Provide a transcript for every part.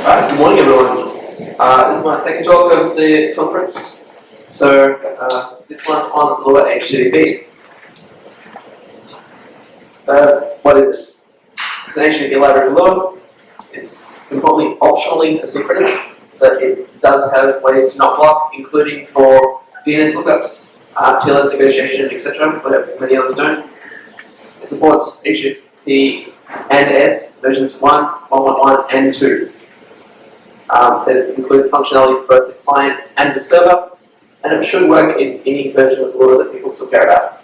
Good morning, everyone. This is my second talk of the conference. So this one's on Lua-http. So what is it? It's an HTTP library for Lua. It's completely optionally asynchronous, so it does have ways to not block, including for DNS lookups, TLS negotiation, etc., but many others don't. It supports HTTP and S versions 1, 1.1, and 2. It includes functionality for both the client and the server, and it should work in any version of Lua that people still care about.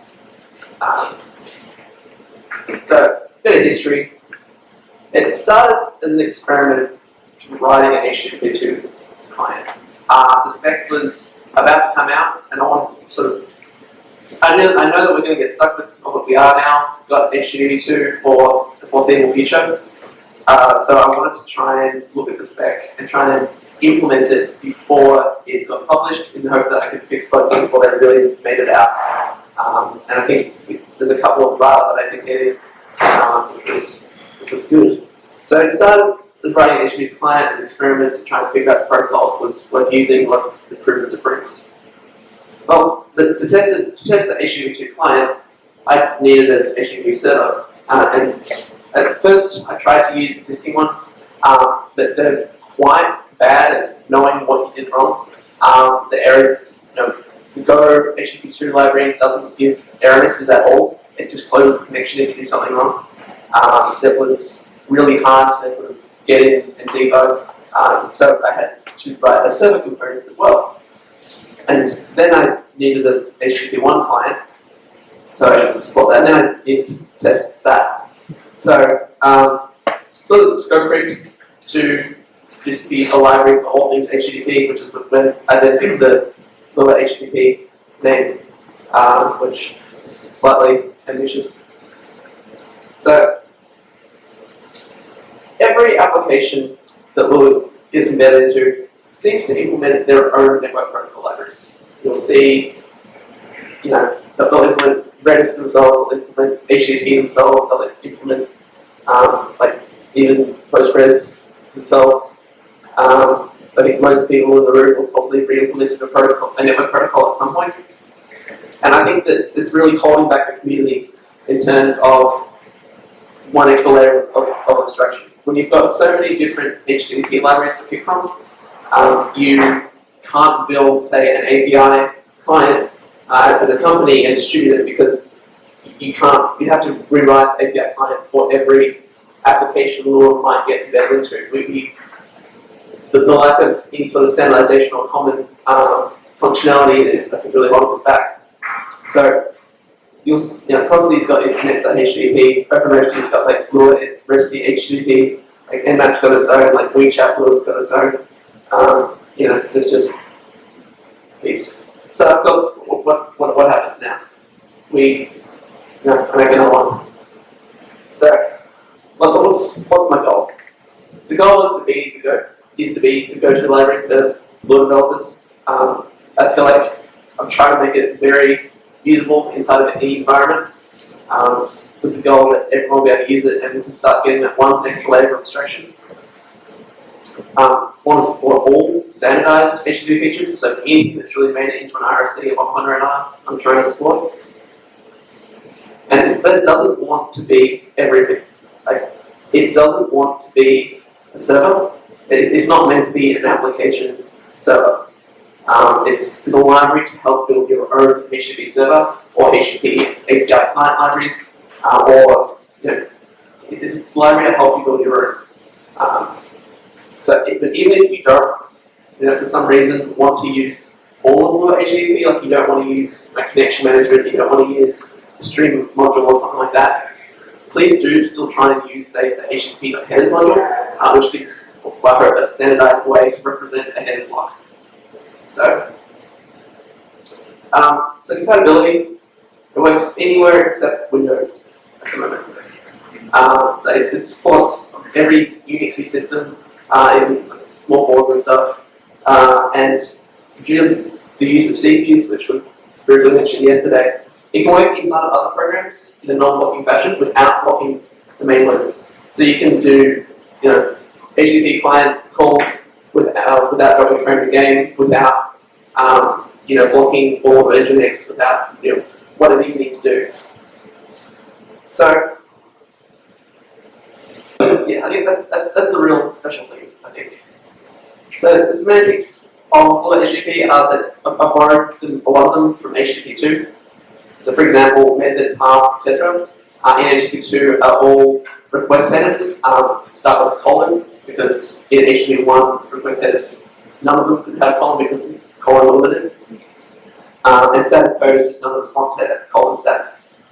So, a bit of history. It started as an experiment to writing an HTTP2 client. The spec was about to come out, and I wanted to sort of I know that we're going to get stuck with what we are now. We've got HTTP2 for the foreseeable future. So I wanted to try and look at the spec and try and implement it before it got published in the hope that I could fix bugs before they really made it out. And I think there's a couple of bugs that I did get in, which was good. So it started with writing an HTTP client as an experiment to try and figure out the protocol was worth using, what improvements it brings. Well, to test the HTTP2 client, I needed an HTTP server. And at first, I tried to use existing ones, but they're quite bad at knowing what you did wrong. The errors, the Go HTTP2 library doesn't give error messages at all. It just closes the connection if you do something wrong. That was really hard to sort of get in and debug. So I had to write a server component as well. And then I needed an HTTP1 client, so I should support that. And then I needed to test that. So, so scope creeped to just be a library for all things HTTP, which is when I then picked the Lua HTTP name, which is slightly ambitious. So, every application that Lua gets embedded into seems to implement their own network protocol libraries. You'll see, they'll implement Redis themselves, they'll implement HTTP themselves, they'll implement like even Postgres themselves. I think most people in the room will probably re-implement a network protocol at some point. And I think that it's really holding back the community in terms of one extra layer of abstraction. When you've got so many different HTTP libraries to pick from, you can't build, say, an API client as a company and distribute it because you have to rewrite the API client for every application Lua might get embedded into. The lack of any sort of standardization or common functionality is, I think, really holding us back. So, Crossley's got its net.http, OpenResT's got like Lua REST HTTP, like Nmap's got its own, like WeChat Lua's got its own. There's just these. So of course, what happens now? We make another one. So, what's my goal? The goal is to be the go-to library for Lua developers. I feel like I'm trying to make it very usable inside of any environment, with the goal that everyone will be able to use it and we can start getting that one extra layer of abstraction. Want to support all standardized HTTP features, so anything that's really made it into an RFC of one or another, I'm trying to support. But it doesn't want to be everything. It doesn't want to be a server. It's not meant to be an application server. It's a library to help build your own HTTP server or HTTP API client libraries, or it's a library to help you build your own. But even if you don't, for some reason, want to use all of Lua HTTP, like you don't want to use connection management, you don't want to use the stream module or something like that, please do still try and use, say, the HTTP.headers module, which gives, I hope, a standardized way to represent a headers block. So compatibility, it works anywhere except Windows at the moment. So it supports every Unixy system, even small boards and stuff, and due to the use of CPUs, which we briefly mentioned yesterday, it can work inside of other programs in a non-blocking fashion without blocking the main loop. So you can do, HTTP client calls without dropping a frame of the game, without blocking all of Nginx, without whatever you need to do. So yeah, I think that's the real special thing, I think. So the semantics of lua-http are that I borrowed a lot of them from HTTP 2. So for example, method, path, etc. In HTTP 2 are all request headers. Start with a colon, because in HTTP 1 request headers, none of them could have a colon because the colon was limited. And status code is just another response header, colon status.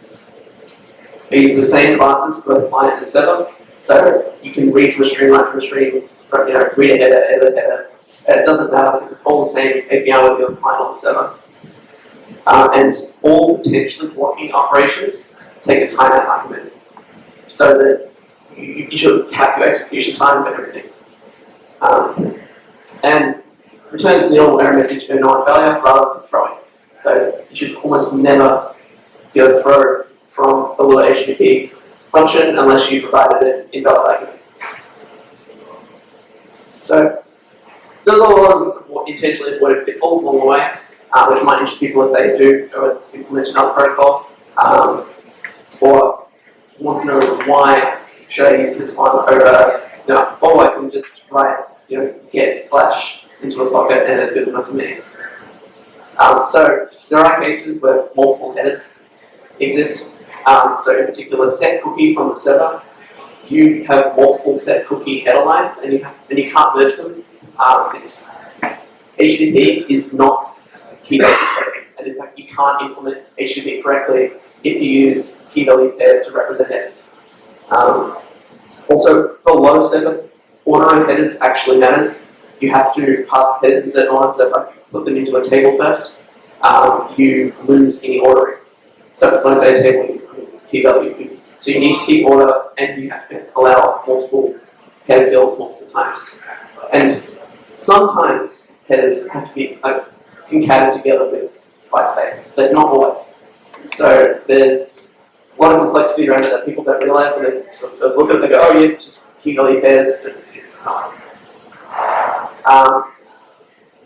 They use the same classes for the client and server, so you can read from a stream, write from a stream, read a header, edit a header, and it doesn't matter because it's all the same API with your client or the server. And all potentially blocking operations take a timeout argument, so that you should cap your execution time for everything. And returns nil error message for non-failure rather than throwing. So you should almost never be able to throw from the lua-http function unless you provided an invalid argument. So there's a lot of intentionally avoided pitfalls along the way, which might interest people if they do go and implement another protocol, or want to know why should I use this one over, or I can just write, get slash into a socket and it's good enough for me. So there are cases where multiple headers exist. So in particular, set cookie from the server, you have multiple set cookie header lines, and you can't merge them. HTTP is not key value pairs, and in fact, you can't implement HTTP correctly if you use key value pairs to represent headers. Also, for a lot of server, ordering headers actually matters. You have to pass headers in certain order, so if I put them into a table first, you lose any ordering. So when I say a table, you key value. So you need to keep order, and you have to allow multiple header fields multiple times. And sometimes headers have to be concatenated together with byte space, but not always. So there's a lot of complexity around it that people don't realize when they sort of first look at it. They go, "Oh yes, it's just key value pairs," but it's not.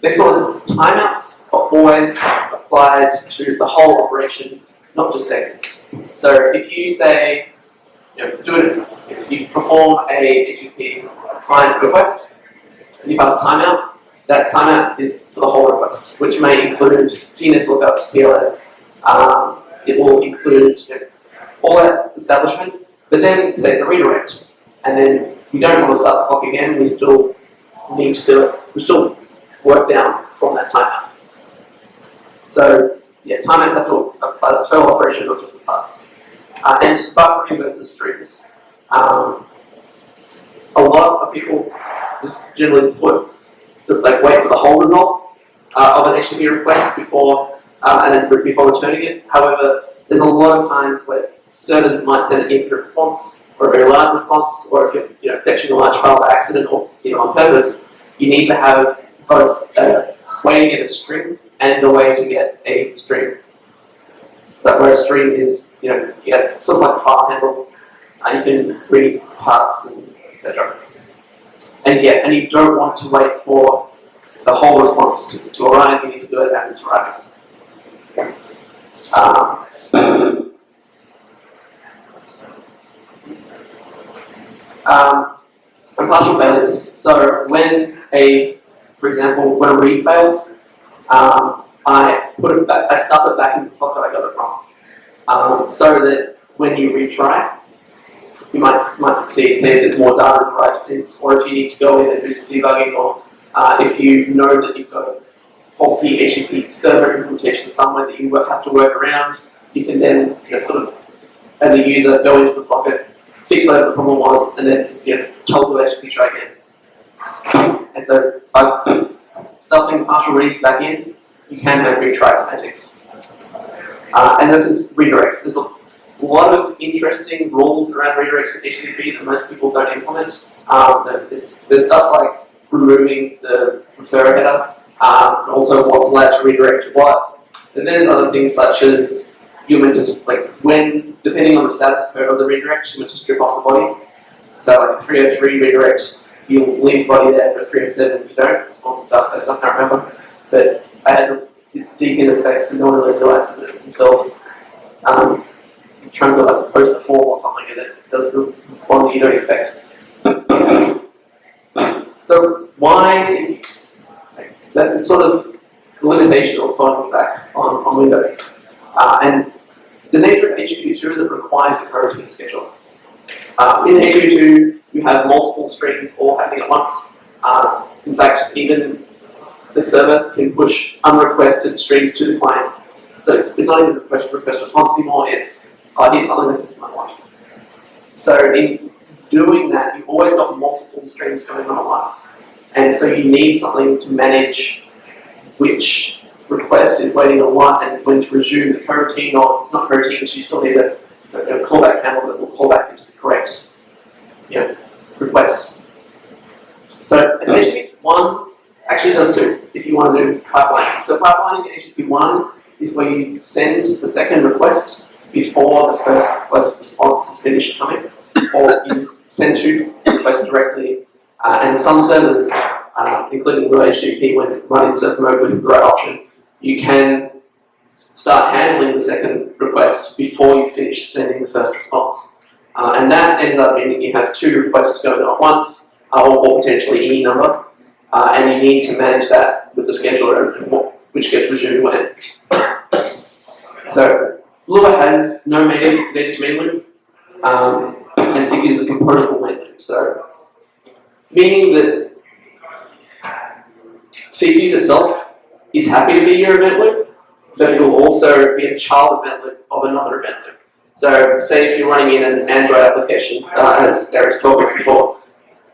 Next one is timeouts are always applied to the whole operation, not just seconds. So if you say, if you perform a HTTP client request and you pass a timeout, that timeout is for the whole request, which may include DNS lookups, TLS. It will include all that establishment, but then say it's a redirect, and then we don't want to start the clock again. We still need to do it. We still work down from that timeout. So yeah, timeouts have to apply the total operation, not just the parts. And buffering versus streams. A lot of people just generally wait for the whole result of an HTTP request before returning it. However, there's a lot of times where servers might send an infinite response or a very large response, or if you're fetching a large file by accident or on purpose, you need to have both a way to get a string and a way to get a string. But where a string is, you get sort of like a file handle, you can read parts and etc. And you don't want to wait for the whole response to arrive. You need to do it as it's arriving. And partial failures. So for example, when a read fails, I stuff it back in the socket I got it from, so that when you retry, you might succeed. See if there's more data in the right sense, or if you need to go in and do some debugging, or if you know that you've got a faulty HTTP server implementation somewhere that you have to work around, you can then sort of, as a user, go into the socket, fix whatever the problem was, and then tell the HTTP try again. And so by stuffing partial reads back in, you can have retry semantics. And this is redirects. There's a lot of interesting rules around redirects in HTTP that most people don't implement. There's stuff like removing the referrer header, and also what's allowed to redirect to what. And then other things such as you're meant to, depending on the status code of the redirect, you're meant to strip off the body. So like a 303 redirect, you'll leave body there for 307, you don't, or vice versa, I can't remember. But I had it's deep in the specs and no one really realizes it until you're trying to build like a poster form or something and it does the one that you don't expect. So why CQs? That's sort of the limitation of what's back on Windows. And the nature of HTTP2 is it requires a coroutine schedule. In HTTP2, you have multiple streams all happening at once. In fact, even the server can push unrequested streams to the client. So it's not even request response anymore, it's, here's something that you might want. So in doing that, you've always got multiple streams going on at once. And so you need something to manage which request is waiting on what and when to resume the coroutine, or if it's not coroutine, so you still need a callback handle that will call back into the correct requests. So HTTP 1 actually does two, if you want to do pipelining. So pipelining in HTTP 1 is where you send the second request before the first request response is finished coming, or you just send two requests directly. And some servers, including lua-http, when running surf mode with the right option, you can start handling the second request before you finish sending the first response. And that ends up meaning you have two requests going on at once, or potentially any number, and you need to manage that with the scheduler and which gets resumed when. So Lua has no native main loop, and CQ is a composable main loop. So meaning that CQs itself is happy to be your event loop, but it will also be a child event loop of another event loop. So say if you're running in an Android application, as Derek's told us before,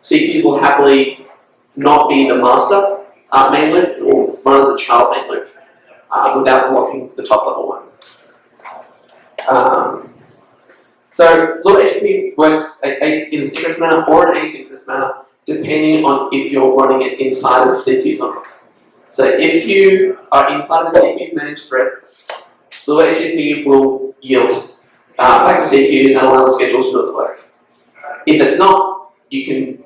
CQs will happily not be the master main loop, it will run as a child main loop without blocking the top level one. So lua-http works in a synchronous manner or an asynchronous manner, depending on if you're running it inside of CQs or not. So if you are inside of the CQs managed thread, lua-http will yield back to CQs and allow the schedule to do its work. If it's not, you can,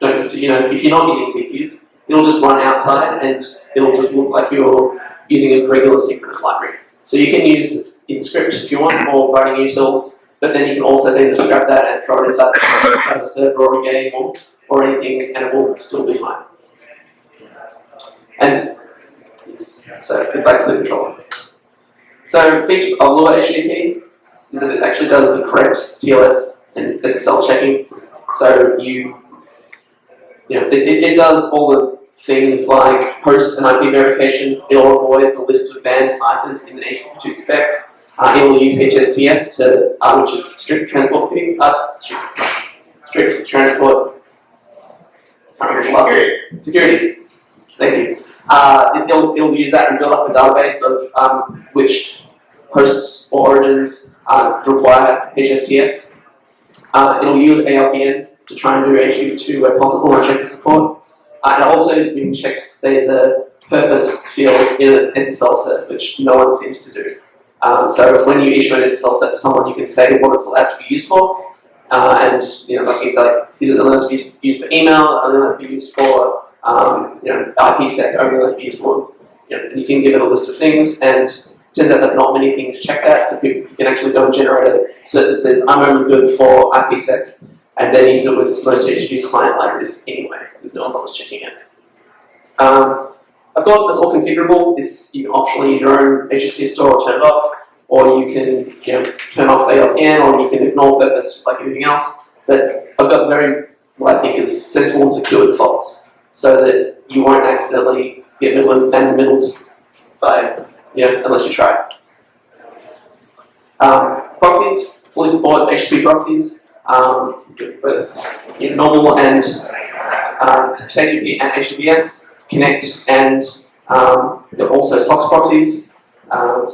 if you're not using CQs, it'll just run outside and it'll just look like you're using a regular synchronous library. So you can use it in script if you want, or writing utils, but then you can also then just grab that and throw it inside the server or a game or anything, and it will still be fine. And yes, so get back to the controller. So features of lua-http is that it actually does the correct TLS and SSL checking. So it does all the things like host and IP verification. It'll avoid the list of banned ciphers in the HTTP2 spec. It will use HSTS which is strict transport strict transport security. Thank you. It'll use that and build up a database of which hosts or origins require HSTS. It'll use ALPN to try and do HTTP2 where possible and check the support. And also you check, say, the purpose field in an SSL cert, which no one seems to do. So when you issue an SSL cert to someone, you can say what it's allowed to be used for, and things like, is it allowed to be used for email, allowed to be used for IPsec, only allowed to be used for, and you can give it a list of things, and it turns out that not many things check that, so you can actually go and generate a cert that says, I'm only good for IPsec, and then use it with most HTTP client libraries anyway, because no one bothers checking it. Of course, it's all configurable. You can optionally use your own HSTS store or turn it off, or you can turn off ALPN, or you can ignore purpose just like everything else. But I've got very, what I think is sensible and secure defaults, so that you won't accidentally get middled by, unless you try. Proxies, fully support HTTP proxies, both normal and HTTP and HTTPS. Connect and also SOX proxies. And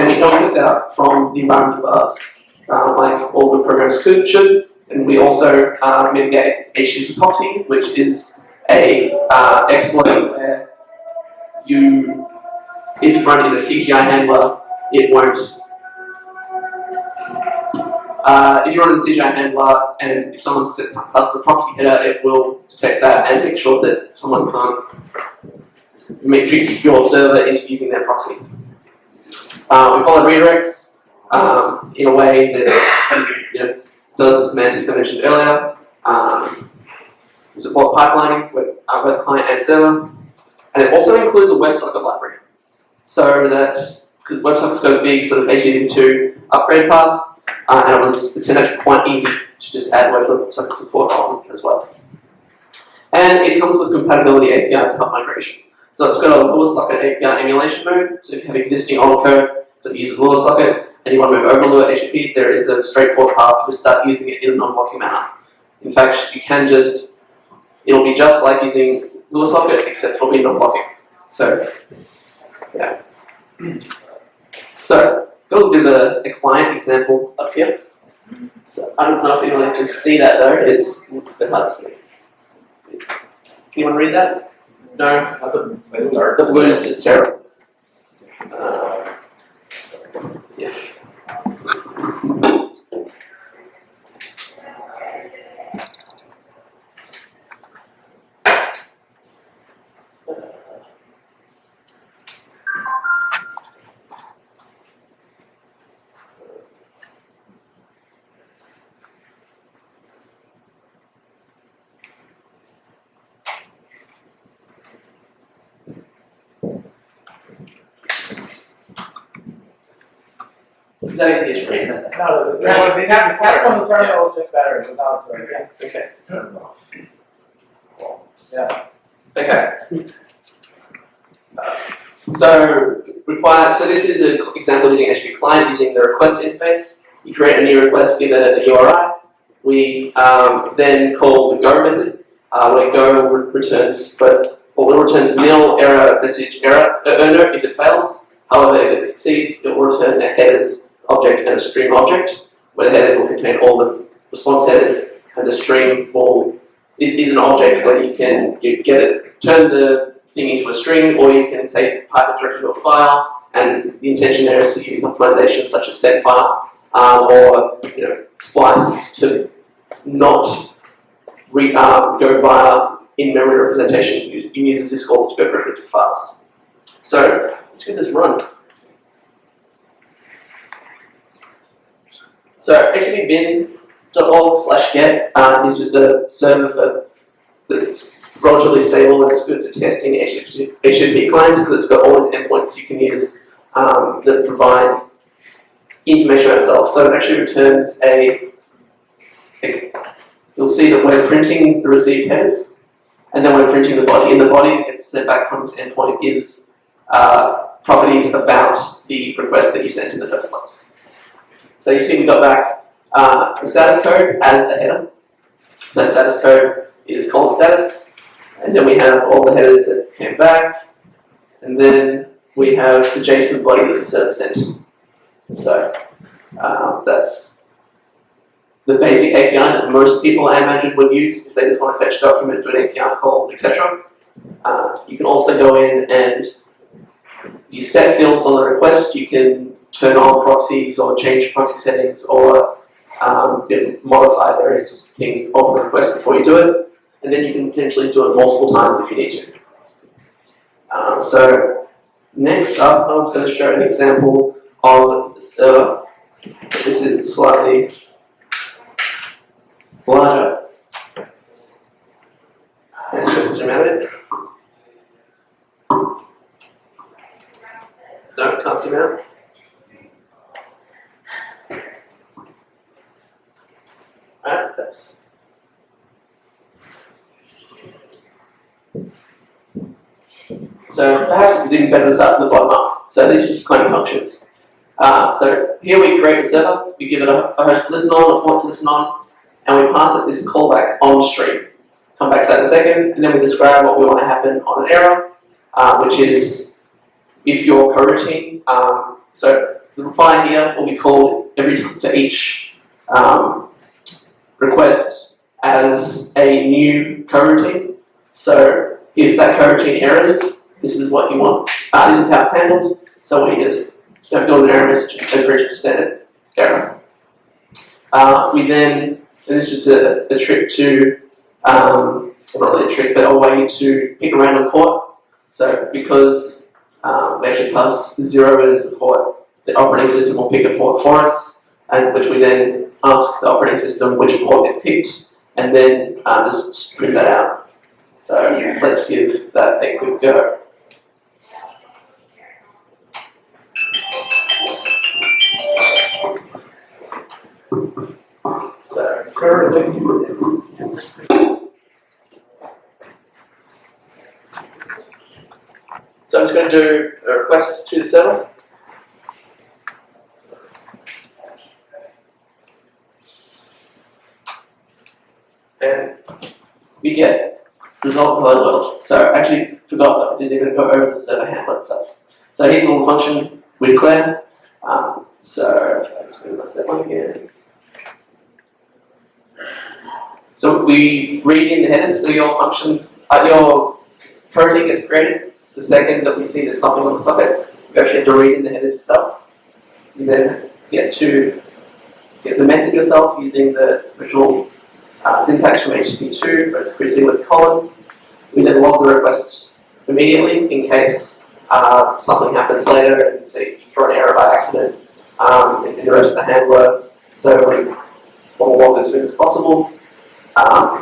we don't get that up from the environmental bars, like all good programs should. And we also mitigate HTTP proxy, which is a exploit where if you run in a CGI handler, it won't if you're on the CJ handler and if someone passes the proxy header, it will detect that and make sure that someone can't trick your server into using their proxy. We follow redirects in a way that does the semantics I mentioned earlier. We support pipelining with both client and server, and it also includes a WebSocket library. So that, because WebSockets got a big sort of HTTP2 upgrade path, and it turned out quite easy to just add WebSocket support on as well. And it comes with compatibility API to help migration. So it's got a LuaSocket API emulation mode. So if you have existing old code that uses LuaSocket and you want to move over lua-http, there is a straightforward path to start using it in a non-blocking manner. In fact, you can it'll be just like using LuaSocket, except it'll be non-blocking. So, yeah. So, go do a client example up here. So, I don't know if anyone can see that though, it looks a bit hard to see. Anyone read that? No? The blue is just terrible. Yeah. Is that easy to read? No, that's from the terminal, it's just better without the, yeah. Okay. Yeah. Okay. So this is an example using HTTP client using the request interface. You create a new request, give it a URI. We then call the go method, where go returns returns nil, error, message, error, no if it fails. However, if it succeeds, it will return a headers object and a stream object, where the headers will contain all the response headers, and the stream is an object where you can turn the thing into a string, or you can say pipe it directly to a file, and the intention there is to use optimization such as set file, or splice to not go via in-memory representation. You use the syscalls to go directly to files. So let's get this run. So http-bin.org/get is just a server that's relatively stable and it's good for testing HTTP clients because it's got all these endpoints you can use that provide information about itself. So it actually returns you'll see that we're printing the received headers and then we're printing the body. In the body that gets sent back from this endpoint is properties about the request that you sent in the first place. So you see we got back the status code as a header. So status code is column status, and then we have all the headers that came back, and then we have the JSON body that the server sent. So that's the basic API that most people, I imagine, would use if they just want to fetch a document, do an API call, etc. You can also go in and you set fields on the request. You can turn on proxies or change proxy settings or modify various things of the request before you do it. And then you can potentially do it multiple times if you need to. So next up, I'm going to show an example of the server. So this is slightly larger. And zoom out a bit. No, can't zoom out. Alright, that's. So perhaps we didn't better this up from the bottom up. So these are just kind of functions. So here we create a server, we give it a host to listen on, a port to listen on, and we pass it this callback on stream. Come back to that in a second, and then we describe what we want to happen on an error, which is if your coroutine. So the reply here will be called every time for each request as a new coroutine. So if that coroutine errors, this is what you want. This is how it's handled. So we just build an error message and print a standard error. We then, and this is just a trick to, not really a trick, but a way to pick a random port. So because we actually pass 0 as the port, the operating system will pick a port for us, and which we then ask the operating system which port it picked, and then just print that out. So let's give that a quick go. So I'm just going to do a request to the server. And we get result hello world. So I actually forgot that I didn't even go over the server handler itself. So here's a little function we declare. So I just move that one again. So we read in the headers, so your function, your coding gets created. The second that we see there's something on the socket, you actually have to read in the headers itself. You then get to get the method yourself using the visual syntax from HTTP2, but it's previously with colon. We then log the request immediately in case something happens later and say you throw an error by accident in the rest of the handler. So we want to log as soon as possible.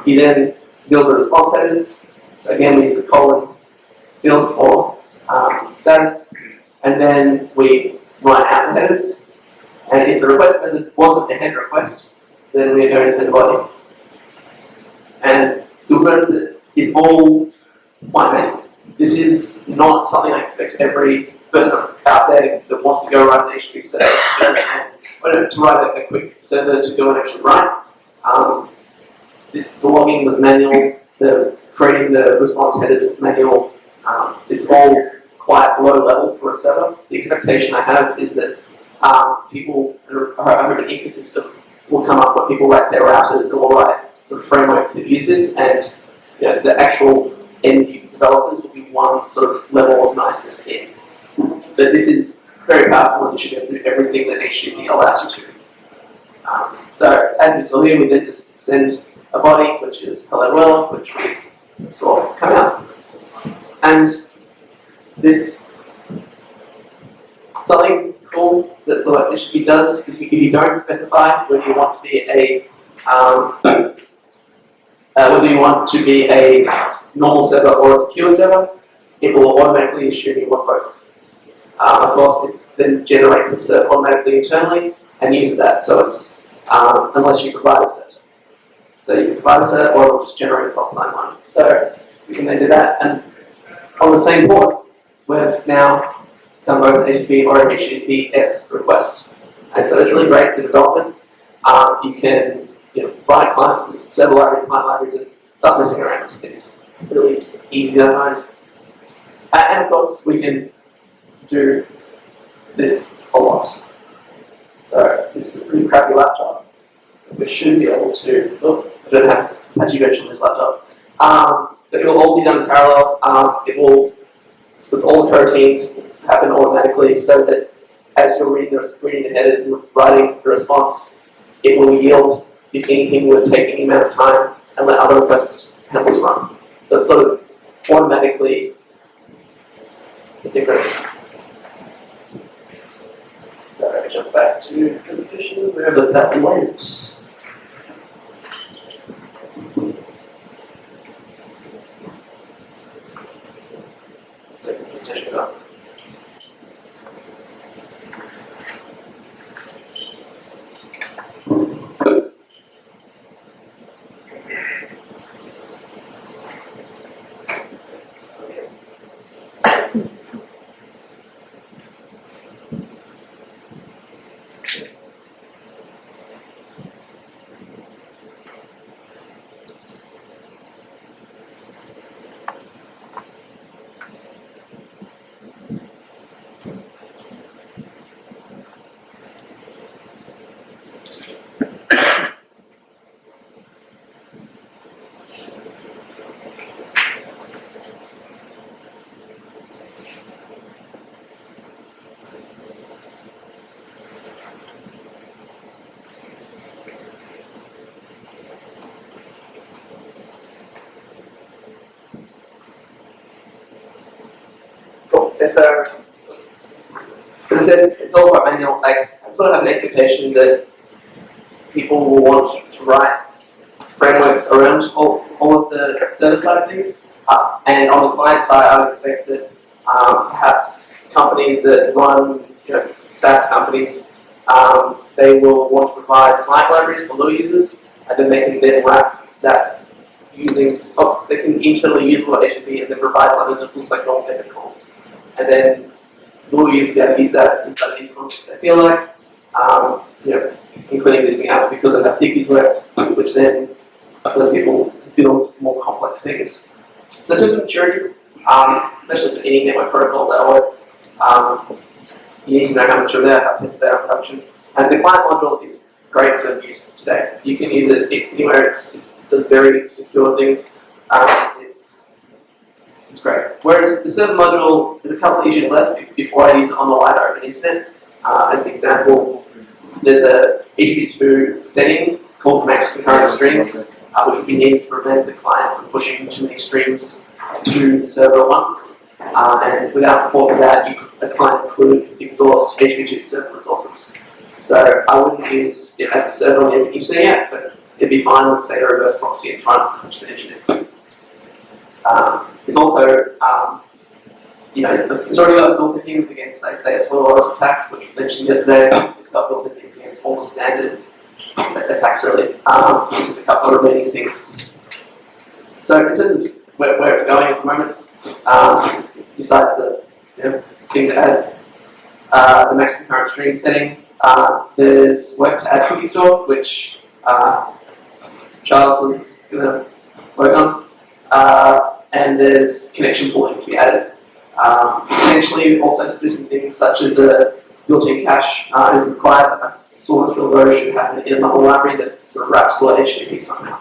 You then build the response headers. So again, we use the colon field for status, and then we write out the headers. And if the request method wasn't a head request, then we're going to send a body. And you'll notice that it's all white manual. This is not something I expect every person out there that wants to go write an HTTP server to write a quick server to go and actually write. The logging was manual, the creating the response headers was manual. It's all quite low level for a server. The expectation I have is that people, I hope an ecosystem will come up where people write say routers that will write sort of frameworks that use this, and the actual end developers will be one sort of level of niceness in. But this is very powerful and you should be able to do everything that HTTP allows you to. So as we saw here, we then just send a body, which is hello world, which we saw come out. And this, something cool that Lua HTTP does is if you don't specify whether you want to be a normal server or a secure server, it will automatically assume you want both. Of course, it then generates a cert automatically internally and uses that. So it's unless you provide a cert. So you can provide a cert, or it'll just generate a self-signed one. So we can then do that, and on the same port, we've now done both an HTTP or an HTTPS request. And so it's really great for development. You can write client server libraries, client libraries, and start messing around. It's really easy to find. And of course, we can do this a lot. So this is a pretty crappy laptop. We should be able to, I don't have Apache Bench on this laptop. It will all be done in parallel. So it's all the coroutines happen automatically so that as you're reading the headers and writing the response, it will yield if anything would take any amount of time and let other requests handlers run. So it's sort of automatically asynchronous. So I jump back to presentation, wherever that went. And so, as I said, it's all about manual. I sort of have an expectation that people will want to write frameworks around all of the server side of things. And on the client side, I would expect that perhaps companies that run, SaaS companies, they will want to provide client libraries for Lua users, and then they can then wrap that using, they can internally use lua-http and then provide something that just looks like normal method calls. And then Lua users can use that inside any context they feel like, including using apps because of how CQs works, which then those people build more complex things. So in terms of maturity, especially for any network protocols, you need to know how mature they are, how tested they are in production. And the client module is great for use today. You can use it anywhere. It does very secure things. It's great. Whereas the server module, there's a couple of issues left before I use it on the wide open internet. As an example, there's a HTTP2 setting called max concurrent streams, which would be needed to prevent the client from pushing too many streams to the server at once. And without support for that, the client could exhaust HTTP2 server resources. So I wouldn't use it as a server on the internet yet, but it'd be fine with, say, a reverse proxy in front, such as Nginx. It's also, it's already got built-in things against, say, a slow OS attack, which we mentioned yesterday. It's got built-in things against all the standard attacks, really. It's just a couple of remaining things. So in terms of where it's going at the moment, besides the thing to add, the max concurrent stream setting, there's work to add cookie store, which Charles was going to work on. And there's connection pooling to be added. Potentially also do some things such as a built-in cache is required. I sort of feel those should happen in another library that sort of wraps lua-http somehow.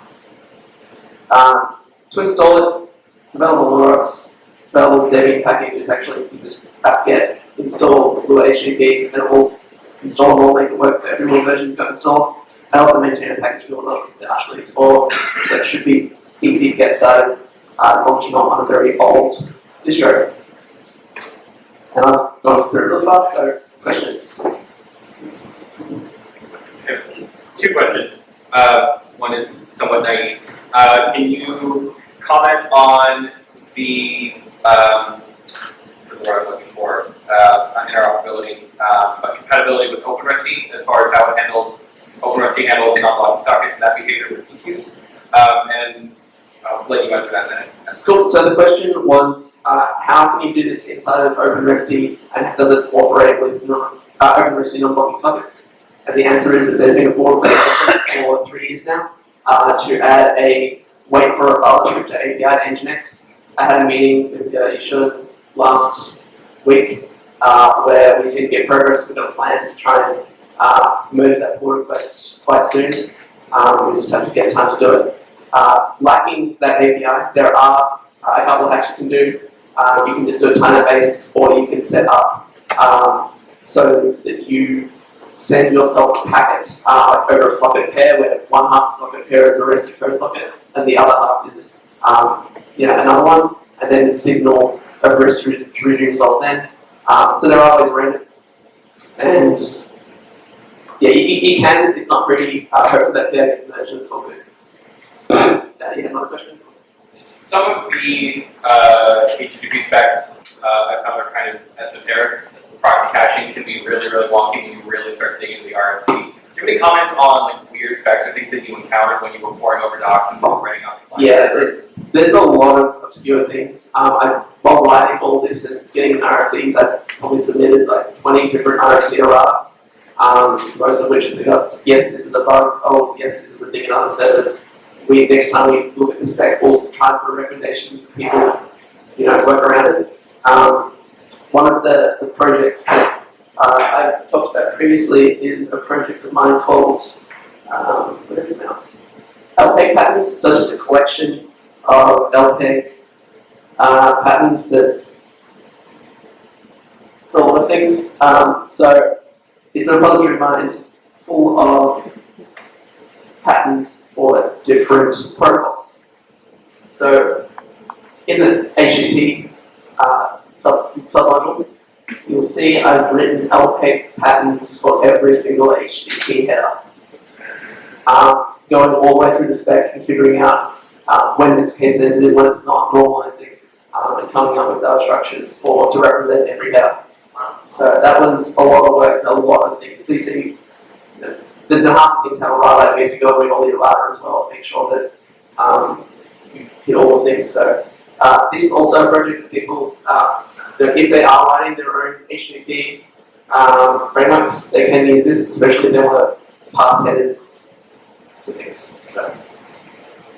To install it, it's available on Linux. It's available as Debian packages. Actually, you just apt-get install lua-http and it will install and will make it work for every one version you've got installed. I also maintain a package builder that actually explore, so it should be easy to get started. As long as you're not on a very old distro. And I've gone through it really fast, so questions? Okay. 2 questions. One is somewhat naive. Can you comment on the, what's the word I'm looking for, interoperability, but compatibility with OpenResty as far as how it handles, OpenResty handles non-blocking sockets and that behavior with CQs? And I'll let you answer that in a minute. Cool. So the question was, how can you do this inside of OpenResty, and does it operate with OpenResty non-blocking sockets? And the answer is that there's been a board for 3 years now to add a wait for a file descriptor API to Nginx. I had a meeting with Ishan last week where we seem to get progress. We've got a plan to try and merge that pull request quite soon. We just have to get time to do it. Lacking that API, there are a couple of hacks you can do. You can just do a timer-based, or you can set up so that you send yourself a packet over a socket pair, where one half the socket pair is a REST code socket, and the other half is another one, and then signal a REST to resume yourself then. So there are ways around it. And yeah, you can, it's not pretty. Hopefully that pair gets merged and it's all good. You have another question? Some of the HTTP specs I found are kind of esoteric. Proxy caching can be really, really wonky when you really start digging into the RFC. Do you have any comments on like weird specs or things that you encountered when you were pouring over docs and writing out the clients? Yeah, there's a lot of obscure things. While writing all this and getting RFCs, I've probably submitted like 20 different RFC errata, most of which have got, yes, this is a bug, oh, yes, this is a thing in other servers. Next time we look at the spec, we'll try and put a recommendation for people, work around it. One of the projects that I've talked about previously is a project of mine called, where's the mouse? LPEG patterns. So it's just a collection of LPEG patterns that for a lot of things. So it's a repository of mine. It's just full of patterns for different protocols. So in the HTTP submodule, you'll see I've written LPEG patterns for every single HTTP header. Going all the way through the spec and figuring out when it's case sensitive, when it's not, normalizing, and coming up with data structures to represent every header. So that was a lot of work, a lot of things. CCs, the half things have a right, we have to go and read all the ladder as well, make sure that you hit all the things. So this is also a project for people, if they are writing their own HTTP frameworks, they can use this, especially if they want to pass headers to things. So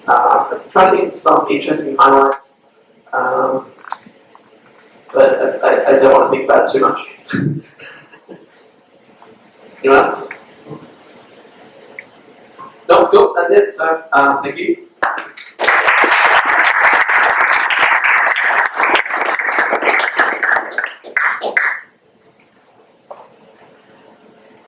I'm trying to think of some interesting highlights, but I don't want to think about it too much. Anyone else? No, cool, that's it. So thank you.